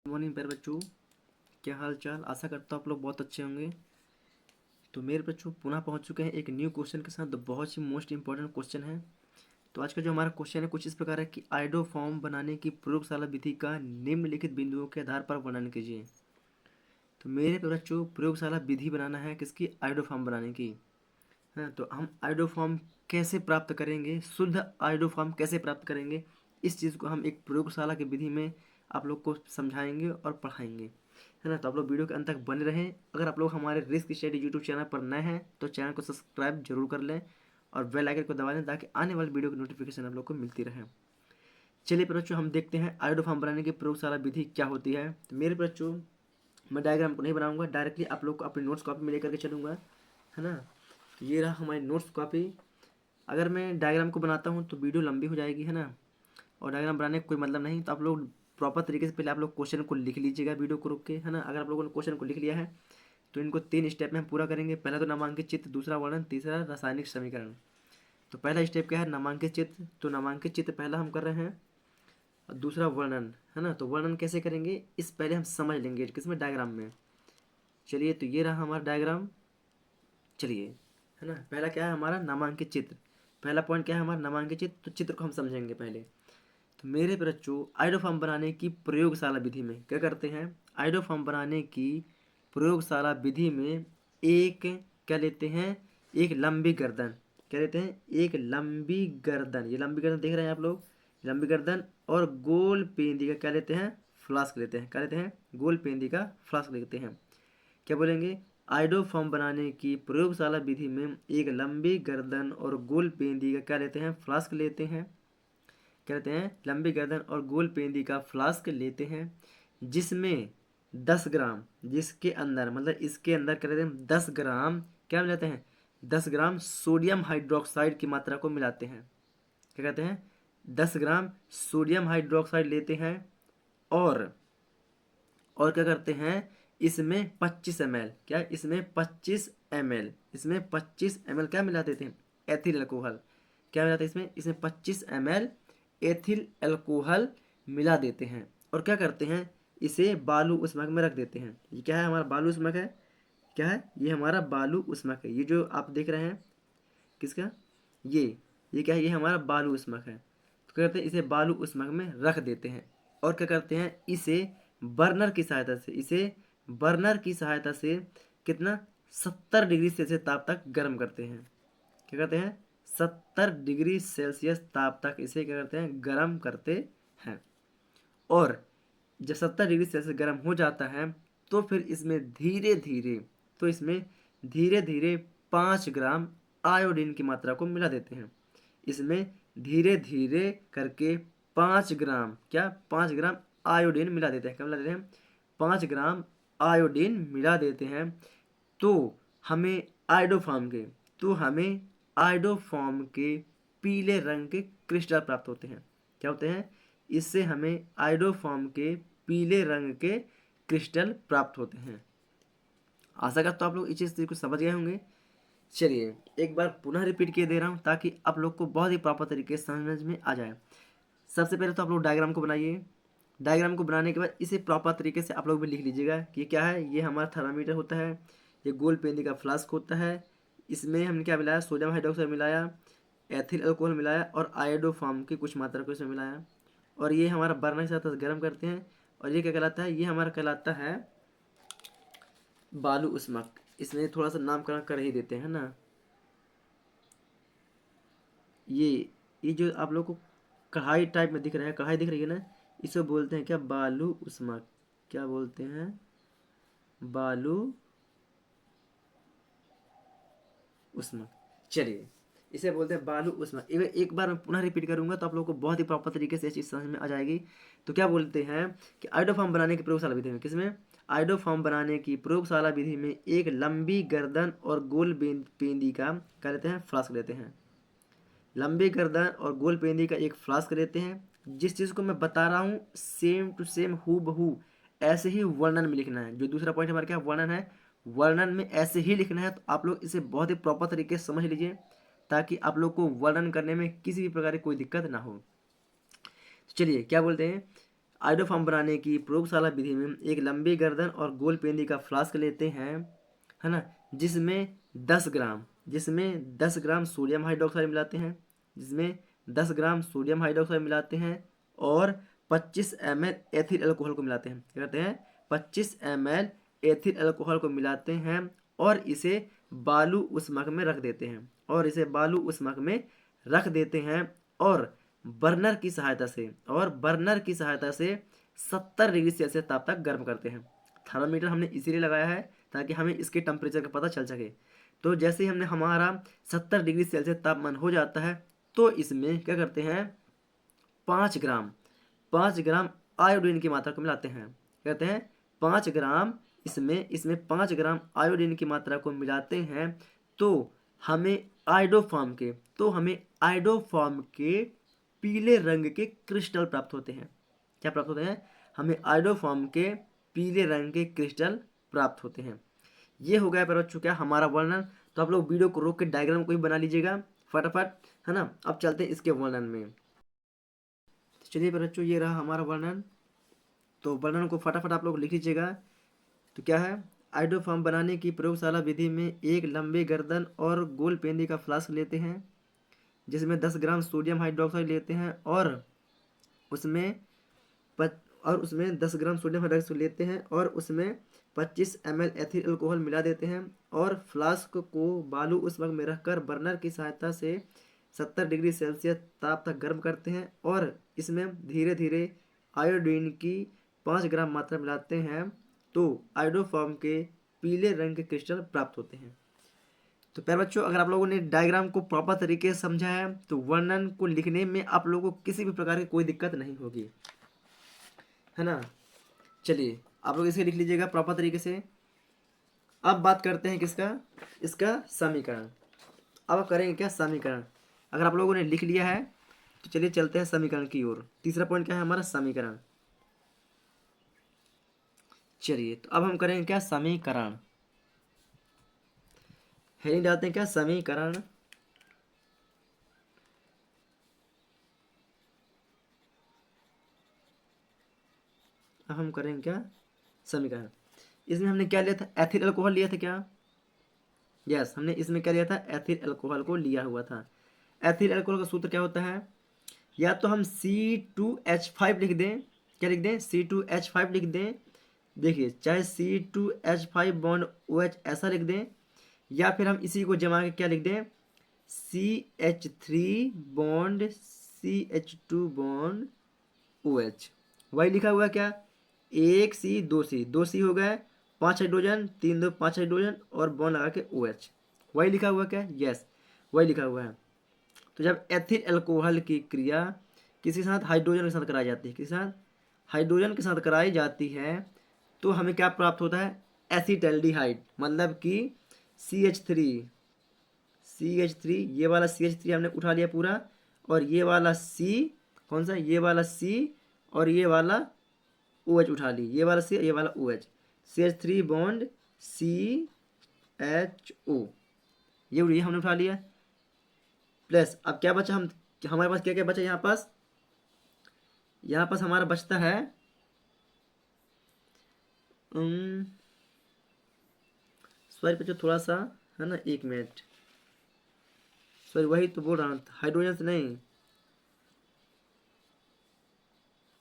Morning प्यारे बच्चों, क्या हाल चाल। आशा करता हूँ आप लोग बहुत अच्छे होंगे। तो मेरे बच्चों पुनः पहुँच चुके हैं एक न्यू क्वेश्चन के साथ। बहुत ही मोस्ट इंपॉर्टेंट क्वेश्चन है। तो आज का जो हमारा क्वेश्चन है कुछ इस प्रकार है कि आइडो फॉर्म बनाने की प्रयोगशाला विधि का निम्नलिखित बिंदुओं के आधार पर वर्णन कीजिए। तो मेरे बच्चों प्रयोगशाला विधि बनाना है किसकी? आइडो फॉर्म बनाने की। हाँ, तो हम आइडो फॉर्म कैसे प्राप्त करेंगे, शुद्ध आइडो फॉर्म कैसे प्राप्त करेंगे, इस चीज़ को हम एक प्रयोगशाला की विधि में आप लोग को समझाएंगे और पढ़ाएंगे, है ना। तो आप लोग वीडियो के अंत तक बने रहें। अगर आप लोग हमारे रिस्क स्टडी यूट्यूब चैनल पर नए हैं तो चैनल को सब्सक्राइब जरूर कर लें और बेल आइकन को दबा दें ताकि आने वाली वीडियो की नोटिफिकेशन आप लोग को मिलती रहे। चलिए बच्चों, हम देखते हैं आइडो फॉर्म बनाने की प्रयोगशाला विधि क्या होती है। तो मेरे बच्चों मैं डायग्राम को नहीं बनाऊंगा, डायरेक्टली आप लोग को अपनी नोट्स कॉपी में लेकर के चलूँगा, है ना। तो ये रहा हमारी नोट्स कॉपी। अगर मैं डायग्राम को बनाता हूँ तो वीडियो लंबी हो जाएगी, है ना, और डायग्राम बनाने का कोई मतलब नहीं। तो आप लोग प्रॉपर तरीके से पहले आप लोग क्वेश्चन को लिख लीजिएगा वीडियो को रोक के, है ना। अगर आप लोगों ने क्वेश्चन को लिख लिया है तो इनको 3 स्टेप में हम पूरा करेंगे। पहला तो नामांकित चित्र, दूसरा वर्णन, तीसरा रासायनिक समीकरण। तो पहला स्टेप क्या है? नामांकित चित्र। तो नामांकित चित्र पहला हम कर रहे हैं और दूसरा वर्णन, है ना। तो वर्णन कैसे करेंगे इस पहले हम समझ लेंगे किसमें? डायग्राम में। चलिए, तो ये रहा हमारा डायग्राम। चलिए, है ना। पहला क्या है हमारा? नामांकित चित्र। पहला पॉइंट क्या है हमारा? नामांकित चित्र। तो चित्र को हम समझेंगे पहले। तो मेरे बच्चों आइडो फॉर्म बनाने की प्रयोगशाला विधि में क्या करते हैं? आइडो फॉर्म बनाने की प्रयोगशाला विधि में एक क्या लेते हैं? एक लंबी गर्दन। क्या लेते हैं? एक लंबी गर्दन। ये लंबी गर्दन देख रहे हैं आप लोग? लंबी गर्दन और गोल पेंदी का क्या लेते हैं? फ्लास्क लेते हैं। क्या लेते हैं? गोल पेंदी का फ्लास्क लेते हैं। क्या बोलेंगे? आइडो फॉर्म बनाने की प्रयोगशाला विधि में एक लंबी गर्दन और गोल पेंदी का क्या लेते हैं? फ्लास्क लेते हैं। क्या लेते हैं? लंबी गर्दन और गोल पेंदी का फ्लास्क लेते हैं जिसमें 10 ग्राम, जिसके अंदर मतलब इसके अंदर क्या लेते हैं? 10 ग्राम क्या मिलाते हैं? 10 ग्राम सोडियम हाइड्रोक्साइड की मात्रा को मिलाते हैं। क्या कहते हैं? 10 ग्राम सोडियम हाइड्रोक्साइड लेते हैं और क्या करते हैं? इसमें 25 ml, क्या इसमें 25 ml, इसमें 25 ml क्या मिला देते हैं? Ethyl alcohol. क्या मिलाते हैं इसमें? इसमें 25 ml एथिल अल्कोहल मिला देते हैं और क्या करते हैं? इसे बालू उष्मक में रख देते हैं। ये क्या है? हमारा बालू उष्मक है। क्या है? ये हमारा बालू उष्मक है। ये जो आप देख रहे हैं किसका? ये क्या है? ये हमारा बालू उष्मक है। तो क्या करते हैं? इसे बालू उष्मक में रख देते हैं और क्या करते हैं? इसे बर्नर की सहायता से, इसे बर्नर की सहायता से कितना? 70 डिग्री सेल्सियस ताप तक गर्म करते हैं। क्या करते हैं? 70 डिग्री सेल्सियस ताप तक इसे क्या करते हैं? गर्म करते हैं। और जब 70 डिग्री सेल्सियस गर्म हो जाता है तो फिर इसमें धीरे धीरे, तो इसमें धीरे धीरे 5 ग्राम आयोडीन की मात्रा को मिला देते हैं। इसमें धीरे धीरे करके 5 ग्राम, क्या 5 ग्राम आयोडीन मिला देते हैं। क्या मिला देते हैं? 5 ग्राम आयोडीन मिला देते हैं। तो हमें आइडोफॉर्म के तो हमें आइडोफॉर्म के पीले रंग के क्रिस्टल प्राप्त होते हैं। क्या होते हैं? इससे हमें आइडोफॉर्म के पीले रंग के क्रिस्टल प्राप्त होते हैं। आशा करता हूँ आप लोग इस चीज़ को समझ गए होंगे। चलिए एक बार पुनः रिपीट किए दे रहा हूँ ताकि आप लोग को बहुत ही प्रॉपर तरीके से समझ में आ जाए। सबसे पहले तो आप लोग डायग्राम को बनाइए। डायग्राम को बनाने के बाद इसे प्रॉपर तरीके से आप लोग भी लिख लीजिएगा कि ये क्या है? ये हमारा थर्मामीटर होता है, ये गोल पेंदी का फ्लास्क होता है, इसमें हमने क्या मिलाया? सोडियम हाइड्रोक्साइड मिलाया, एथिल अल्कोहल मिलाया और आयोडोफॉर्म की कुछ मात्रा को इसमें मिलाया और ये हमारा बर्नर के साथ गर्म करते हैं। और ये क्या कहलाता है? ये हमारा कहलाता है बालू उष्मक। इसमें थोड़ा सा नामकरण कर ही देते हैं ना। ये ये जो आप लोग को कढ़ाई टाइप में दिख रहा है, कढ़ाई दिख रही है ना, इसे बोलते हैं क्या? बालू उष्मक। क्या बोलते हैं? बालू उष्मक। चलिए, इसे बोलते हैं बालू उष्मक। एक बार मैं पुनः रिपीट करूंगा तो आप लोगों को बहुत ही प्रॉपर तरीके से ये चीज़ समझ में आ जाएगी। तो क्या बोलते हैं कि आइडोफॉर्म बनाने की प्रयोगशाला विधि में, किसमें? आइडोफॉर्म बनाने की प्रयोगशाला विधि में एक लंबी गर्दन और गोल पेंदी का क्या लेते हैं? फ्लास्क लेते हैं। लंबी गर्दन और गोल पेंदी का एक फ्लास्क लेते हैं। जिस चीज़ को मैं बता रहा हूँ सेम टू सेम हू बहू ऐसे ही वर्णन में लिखना है। जो दूसरा पॉइंट हमारा क्या वर्णन है, वर्णन में ऐसे ही लिखना है। तो आप लोग इसे बहुत ही प्रॉपर तरीके से समझ लीजिए ताकि आप लोग को वर्णन करने में किसी भी प्रकार की कोई दिक्कत ना हो। तो चलिए क्या बोलते हैं? आयोडोफॉर्म बनाने की प्रयोगशाला विधि में एक लंबी गर्दन और गोल पेंदी का फ्लास्क लेते हैं, है ना, जिसमें 10 ग्राम सोडियम हाइड्रोक्साइड मिलाते हैं, जिसमें 10 ग्राम सोडियम हाइड्रोक्साइड मिलाते हैं और 25 ml एथिल अल्कोहल को मिलाते हैं। क्या कहते हैं? 25 ml एथिल अल्कोहल को मिलाते हैं और इसे बालू उष्माक में रख देते हैं, और बर्नर की सहायता से 70 डिग्री सेल्सियस ताप तक गर्म करते हैं। थर्मामीटर हमने इसीलिए लगाया है ताकि हमें इसके टेम्परेचर का पता चल सके। तो जैसे ही हमने हमारा 70 डिग्री सेल्सियस तापमान हो जाता है तो इसमें क्या करते हैं, 5 ग्राम आयोडीन की मात्रा को मिलाते हैं। कहते हैं 5 ग्राम, इसमें 5 ग्राम आयोडीन की मात्रा को मिलाते हैं तो हमें आयोडोफॉर्म के पीले रंग के क्रिस्टल प्राप्त होते हैं। क्या प्राप्त होते हैं? हमें आयोडोफॉर्म के पीले रंग के क्रिस्टल प्राप्त होते हैं। ये हो गया पर बच्चों क्या हमारा वर्णन। तो आप लोग वीडियो को रोक के डायग्राम को भी बना लीजिएगा फटाफट, है ना। अब चलते हैं इसके वर्णन में। तो चलिए बच्चों, ये रहा हमारा वर्णन। तो वर्णन को फटाफट आप लोग लिख लीजिएगा। तो क्या है, आयोडोफॉर्म बनाने की प्रयोगशाला विधि में एक लंबे गर्दन और गोल पेंदी का फ्लास्क लेते हैं, जिसमें 10 ग्राम सोडियम हाइड्रोक्साइड लेते हैं और उसमें 10 ग्राम सोडियम हाइड्रोक्साइड लेते हैं और उसमें 25 ml एथिल अल्कोहल मिला देते हैं और फ्लास्क को बालू उष्माक में रखकर बर्नर की सहायता से 70 डिग्री सेल्सियस ताप तक गर्म करते हैं और इसमें धीरे धीरे आयोडीन की 5 ग्राम मात्रा मिलाते हैं तो आयोडोफॉर्म के पीले रंग के क्रिस्टल प्राप्त होते हैं। तो प्यारे बच्चों, अगर आप लोगों ने डायग्राम को प्रॉपर तरीके से समझा है तो वर्णन को लिखने में आप लोगों को किसी भी प्रकार की कोई दिक्कत नहीं होगी, है ना। चलिए आप लोग इसे लिख लीजिएगा प्रॉपर तरीके से। अब बात करते हैं किसका, इसका समीकरण। अब करेंगे क्या, समीकरण। अगर आप लोगों ने लिख लिया है तो चलिए चलते हैं समीकरण की ओर। तीसरा पॉइंट क्या है हमारा, समीकरण। चलिए तो अब हम करेंगे क्या, समीकरण। हेडिंग डालते हैं क्या, समीकरण। अब हम करेंगे क्या, समीकरण। इसमें हमने क्या लिया था, एथिल अल्कोहल लिया था क्या, यस हमने इसमें क्या लिया था, एथिल अल्कोहल को लिया हुआ था। एथिल अल्कोहल का सूत्र क्या होता है, या तो हम C2H5 लिख दें, क्या लिख दें, C2H5 लिख दें। देखिए चाहे C2H5 बॉन्ड OH ऐसा लिख दें, या फिर हम इसी को जमा के क्या लिख दें, CH3 bond CH2 bond OH। वही लिखा हुआ क्या, 1C 2C हो गए, 5 हाइड्रोजन, 3 2 5 हाइड्रोजन और बॉन्ड लगा के OH। वही लिखा हुआ क्या, यस वही लिखा हुआ है। तो जब एथिल अल्कोहल की क्रिया किसी के साथ हाइड्रोजन के साथ कराई जाती है, किसी के साथ हाइड्रोजन के साथ कराई जाती है तो हमें क्या प्राप्त होता है, एसीटल्डिहाइड। मतलब कि CH3 ये वाला CH3 हमने उठा लिया पूरा, और ये वाला C, कौन सा, ये वाला C और ये वाला OH उठा ली, ये वाला C ये वाला OH, CH3 बॉन्ड CHO, ये हमने उठा लिया। प्लस अब क्या बचा, हमारे पास क्या क्या बचा, यहाँ पास हमारा बचता है सॉरी बच्चों थोड़ा सा, है ना, 1 मिनट, सॉरी वही तो बोल रहा हूँ, हाइड्रोजन से नहीं,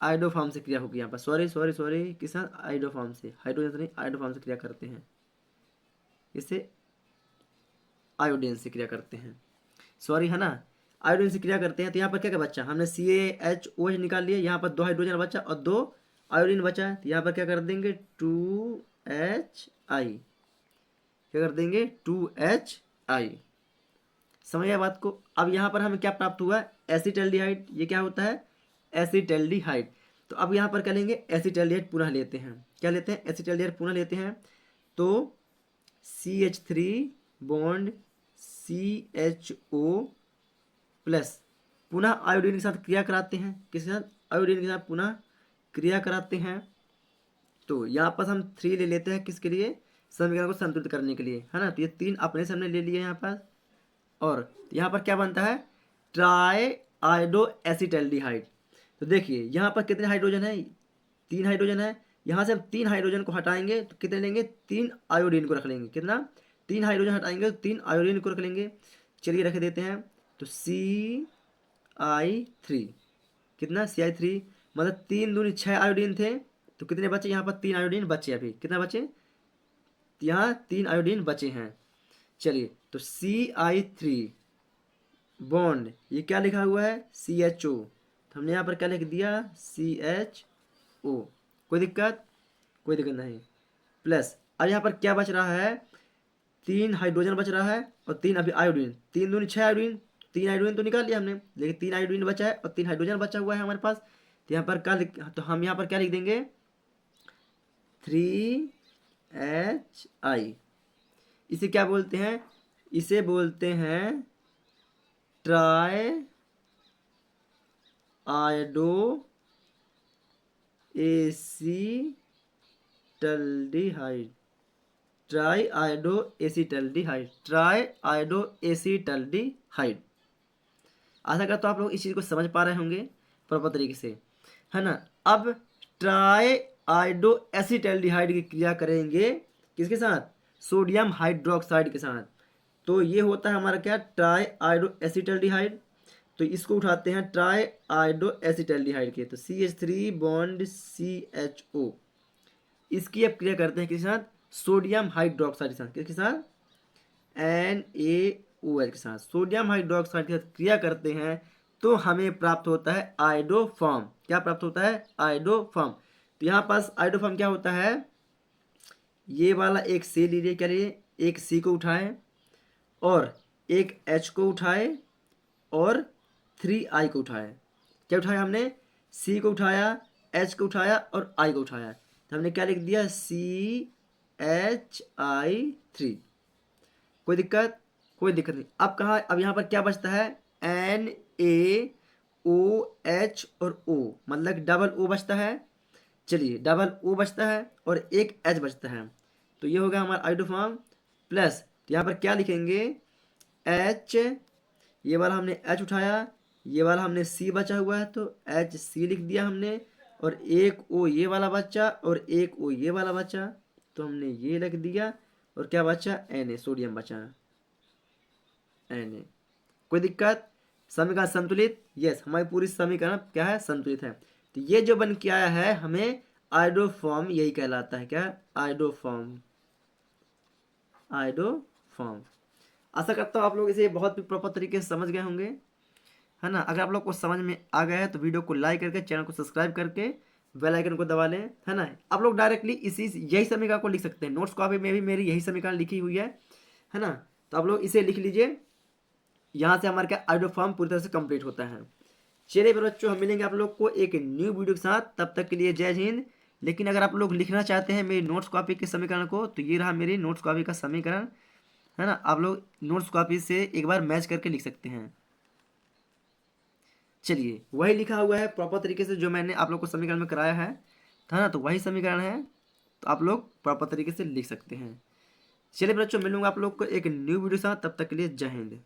आयोडोफॉर्म से क्रिया होगी यहाँ पर, सॉरी किस साथ, आयोडोफॉर्म से, हाइड्रोजन से नहीं, आयोडोफॉर्म से क्रिया करते हैं, इससे आयोडीन से क्रिया करते हैं, सॉरी, है ना, आयोडीन से क्रिया करते हैं। तो यहाँ पर क्या क्या बच्चा, हमने CaHOH निकाल लिया, यहाँ पर 2 हाइड्रोजन बचा और 2 आयोडीन बचा, तो यहाँ पर क्या कर देंगे, 2HI, क्या कर देंगे, 2HI। समझ गया बात को। अब यहाँ पर हमें क्या प्राप्त हुआ, एसिटल्डिहाइड। ये क्या होता है, एसिटल्डिहाइड। तो अब यहाँ पर क्या लेंगे, एसिटल्डिहाइड पुनः लेते हैं, क्या लेते हैं, एसिटल्डिहाइड पुनः लेते हैं। तो CH3 बॉन्ड CHO प्लस पुनः आयोडीन के साथ क्रिया कराते हैं, किसके साथ, आयोडीन के साथ पुनः क्रिया कराते हैं। तो यहाँ पर हम 3 ले लेते हैं, किसके लिए, समीकरण को संतुलित करने के लिए, है ना। तो ये 3 अपने से हमने ले लिए यहाँ पर, और यहाँ पर क्या बनता है, ट्राई आयोडो एसिटल्डिहाइड। तो देखिए यहाँ पर कितने हाइड्रोजन है, 3 हाइड्रोजन है, यहाँ से हम 3 हाइड्रोजन को हटाएंगे तो कितने लेंगे, 3 आयोडीन को रख लेंगे। कितना, 3 हाइड्रोजन हटाएंगे तो 3 आयोडीन को रख लेंगे। चलिए रख देते हैं, तो Ci3, कितना Ci3, मतलब 3 दूनी 6 आयोडीन थे, तो कितने बचे यहाँ पर, 3 आयोडीन बचे। अभी कितना बचे, यहाँ 3 आयोडीन बचे हैं। चलिए तो Ci3 बॉन्ड, ये क्या लिखा हुआ है, CHO, तो हमने यहाँ पर क्या लिख दिया, CHO। कोई दिक्कत, कोई दिक्कत नहीं। प्लस अब यहाँ पर क्या बच रहा है, 3 हाइड्रोजन बच रहा है और 3 अभी आयोडीन, 3 दूनी 6 आयोडीन, 3 आयोडीन तो निकाल लिया हमने, लेकिन 3 आयोडीन बचा है और 3 हाइड्रोजन बचा हुआ है हमारे पास। तो यहाँ पर क्या तो हम यहाँ पर क्या लिख देंगे, 3Hi। इसे क्या बोलते हैं, इसे बोलते हैं triiodoacetaldehyde, triiodoacetaldehyde, triiodoacetaldehyde. आशा करता हूँ आप लोग इस चीज़ को समझ पा रहे होंगे प्रॉपर तरीके से, है ना। अब ट्राई आयोडो एसीटल्डिहाइड की क्रिया करेंगे किसके साथ, सोडियम हाइड्रोक्साइड के साथ। तो ये होता है हमारा क्या, ट्राई आयोडो एसीटल्डिहाइड। तो इसको उठाते हैं ट्राई आयोडो एसीटल्डिहाइड के, तो CH3 बॉन्ड CHO, इसकी अब क्रिया करते हैं किसके साथ, सोडियम हाइड्रोक्साइड के साथ। किसके साथ, NaOH के साथ, सोडियम हाइड्रोक्साइड के साथ क्रिया करते हैं तो हमें प्राप्त होता है आयोडोफॉर्म। क्या प्राप्त होता है, आयोडोफॉर्म। तो यहाँ पास आयोडोफॉर्म क्या होता है, ये वाला एक C लीजिए, क्या लीजिए, एक C को उठाए और एक H को उठाए और 3I को उठाया। क्या उठाया हमने, C को उठाया, H को उठाया और I को उठाया, तो हमने क्या लिख दिया, CHI3। कोई दिक्कत, कोई दिक्कत नहीं। अब कहाँ, अब यहाँ पर क्या बचता है, NaOH और O, मतलब डबल O बचता है। चलिए डबल O बचता है और एक H बचता है, तो ये हो गया हमारा आयोडोफॉर्म। प्लस यहाँ पर क्या लिखेंगे, H, ये वाला हमने H उठाया, ये वाला हमने C बचा हुआ है तो HC लिख दिया हमने, और एक O ये वाला बचा और एक O ये वाला बचा, तो हमने ये लिख दिया, और क्या बचा, Na, सोडियम बचा, Na। कोई दिक्कत, समीकरण संतुलित, यस, हमारी पूरी समीकरण क्या है, संतुलित है। तो ये जो बन के आया है हमें आयोडोफॉर्म यही कहलाता है, क्या, आयोडोफॉर्म, आयोडोफॉर्म। आशा करता हूँ आप लोग इसे बहुत प्रॉपर तरीके से समझ गए होंगे, है ना। अगर आप लोग को समझ में आ गया है तो वीडियो को लाइक करके, चैनल को सब्सक्राइब करके, बेल आइकन को दबा लें, है ना। आप लोग डायरेक्टली यही समीकरण को लिख सकते हैं, नोट्स कॉपी में भी मेरी यही समीकरण लिखी हुई है ना। तो आप लोग इसे लिख लीजिए, यहाँ से हमारा क्या, आयोडोफॉर्म पूरी तरह से कंप्लीट होता है। चलिए फिर बच्चों, हम मिलेंगे आप लोग को एक न्यू वीडियो के साथ, तब तक के लिए जय हिंद। लेकिन अगर आप लोग लिखना चाहते हैं मेरी नोट्स कॉपी के समीकरण को, तो ये रहा मेरी नोट्स कॉपी का समीकरण, है ना। आप लोग नोट्स कॉपी से एक बार मैच करके लिख सकते हैं। चलिए वही लिखा हुआ है प्रॉपर तरीके से जो मैंने आप लोग को समीकरण में कराया है ना, तो वही समीकरण है, तो आप लोग प्रॉपर तरीके से लिख सकते हैं। चलिए बच्चों, मिलूंगा आप लोग को एक न्यू वीडियो के साथ, तब तक के लिए जय हिंद।